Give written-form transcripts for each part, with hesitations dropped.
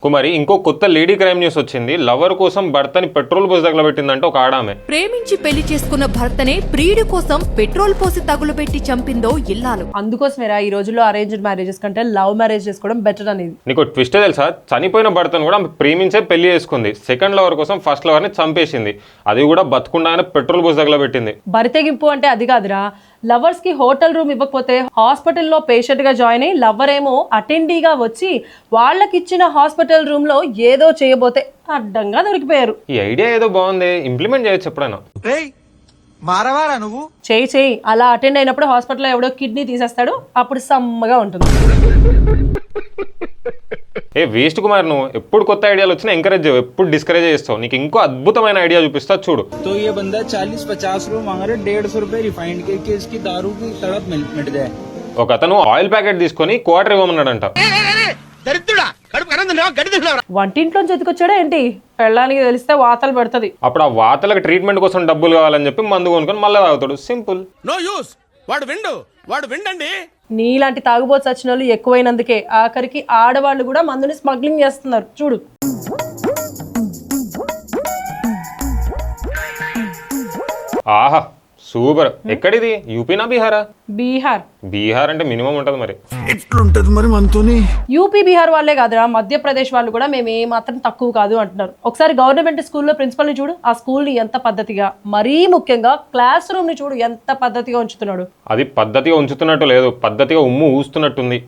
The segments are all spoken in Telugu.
కుమారి ఇంకో కొత్త లేడీ క్రైమ్ న్యూస్ వచ్చింది. లవర్ కోసం భర్తని పెట్రోల్ పోసి తగలబెట్టిందంటే ఒక ఆడామె. ప్రేమించి పెళ్లి చేసుకున్న భర్తనే ప్రియుడి కోసం పెట్రోల్ పోసి తగులబెట్టి చంపిందో ఇల్లాలు. అందుకోసమేరా ఈ రోజుల్లో అరేంజ్డ్ మ్యారేజెస్ కంటే లవ్ మ్యారేజ్ చేసుకోవడం బెటర్ అనేది. నీకు ట్విస్ట్ తెలుసా? చనిపోయిన భర్తను కూడా ఆమె ప్రేమించే పెళ్లి చేసుకుంది. సెకండ్ లవర్ కోసం ఫస్ట్ లవర్ ని చంపేసింది. అది కూడా బతుకుండానే పెట్రోల్ పోసి తగలబెట్టింది. బరితెగింపు అంటే అది కాదురా. లవర్స్ కి హోటల్ రూమ్ ఇవ్వకపోతే హాస్పిటల్లో పేషెంట్ గా జాయిన్ అయ్యి లవర్ ఏమో అటెండీగా వచ్చి వాళ్ళకి ఇచ్చిన హాస్పిటల్ రూమ్ లో ఏదో చేయబోతే అడ్డంగా దొరికిపోయారు. ఈ ఐడియా ఏదో బాగుంది, ఇంప్లిమెంట్ చేయొచ్చు ఎప్పుడైనా. మారవారా నువ్వు? చేయి అలా అటెండ్ అయినప్పుడు హాస్పిటల్లో ఎవడో కిడ్నీ తీసేస్తాడు, అప్పుడు సమ్మగా ఉంటుంది. ఏ వేస్ట్ కుమార్, నువ్వు ఎప్పుడు కొత్త ఐడియాలు వచ్చినా ఎంకరేజ్ చేయవు, ఎప్పుడు డిస్కరేజ్ చేస్తావు. నీకు ఇంకో అద్భుతమైన ఐడియా చూపిస్తా చూడు. तो ये बंदा 40-50 रुपए मांग रहा है, 150 रुपए रिफाइंड के इसकी दारू की तड़प मिट जाए. ఒక అతను ఆయిల్ ప్యాకెట్ తీసుకొని క్వార్టర్ ఇవ్వమన్నాడంట. వంటింట్లోంచి ఎత్తుకొచ్చాడా ఏంటి? పెళ్ళానికి తెలిస్తే వాతలు పెడుతుంది. అప్పుడు ఆ వాతలకు ట్రీట్మెంట్ కోసం డబ్బులు కావాలని చెప్పి మందు కొనుక్కొని మళ్ళీ తాగుతాడు. సింపుల్. No use. వాడు విండండి. నీలాంటి తాగుబోతు సచిన వాళ్ళు ఎక్కువైనందుకే ఆఖరికి ఆడవాళ్ళు కూడా మందుని స్మగ్లింగ్ చేస్తున్నారు చూడు. ఆహా సూపర్. ఎక్కడిది? యూపీనా బీహారా? బీహార్. బీహార్ అంటే మినిమం ఉంటది మరి. ఎట్లుంటది మరి మనతోని? యూపీ బీహార్ వాళ్ళే కాదురా, మధ్యప్రదేశ్ వాళ్ళు కూడా మేము ఏ మాత్రం తక్కువ కాదు అంటున్నారు. ఒకసారి గవర్నమెంట్ స్కూల్లో ప్రిన్సిపల్ ని చూడు, ఆ స్కూల్ ని ఎంత పద్ధతిగా, మరీ ముఖ్యంగా క్లాస్ రూమ్ ని చూడు ఎంత పద్ధతిగా ఉంచుతున్నాడు. అది పద్ధతిగా ఉంచుతున్నట్టు లేదు, పద్ధతిగా ఉమ్ము ఊస్తున్నట్టుంది.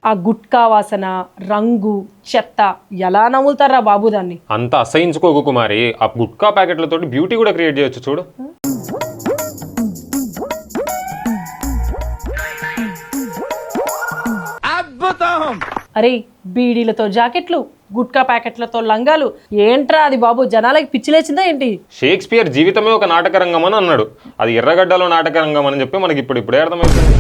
ఆ గుట్కా వాసన, రంగు, చెత్త ఎలా నవ్వులుతారా బాబు దాన్ని. అంత అసహించుకోకు కుమారి. ఆ గుట్కా ప్యాకెట్లతో బ్యూటీ కూడా క్రియేట్ చేయొచ్చు చూడు. అరే బీడీలతో జాకెట్లు, గుట్కా ప్యాకెట్లతో లంగాలు, ఏంట్రా అది బాబు? జనాలకి పిచ్చిలేచిందా ఏంటి? షేక్స్పియర్ జీవితమే ఒక నాటక రంగం అని అన్నాడు. అది ఎర్రగడ్డలో నాటక రంగం అని చెప్పి మనకి ఇప్పుడే అర్థమవుతుంది.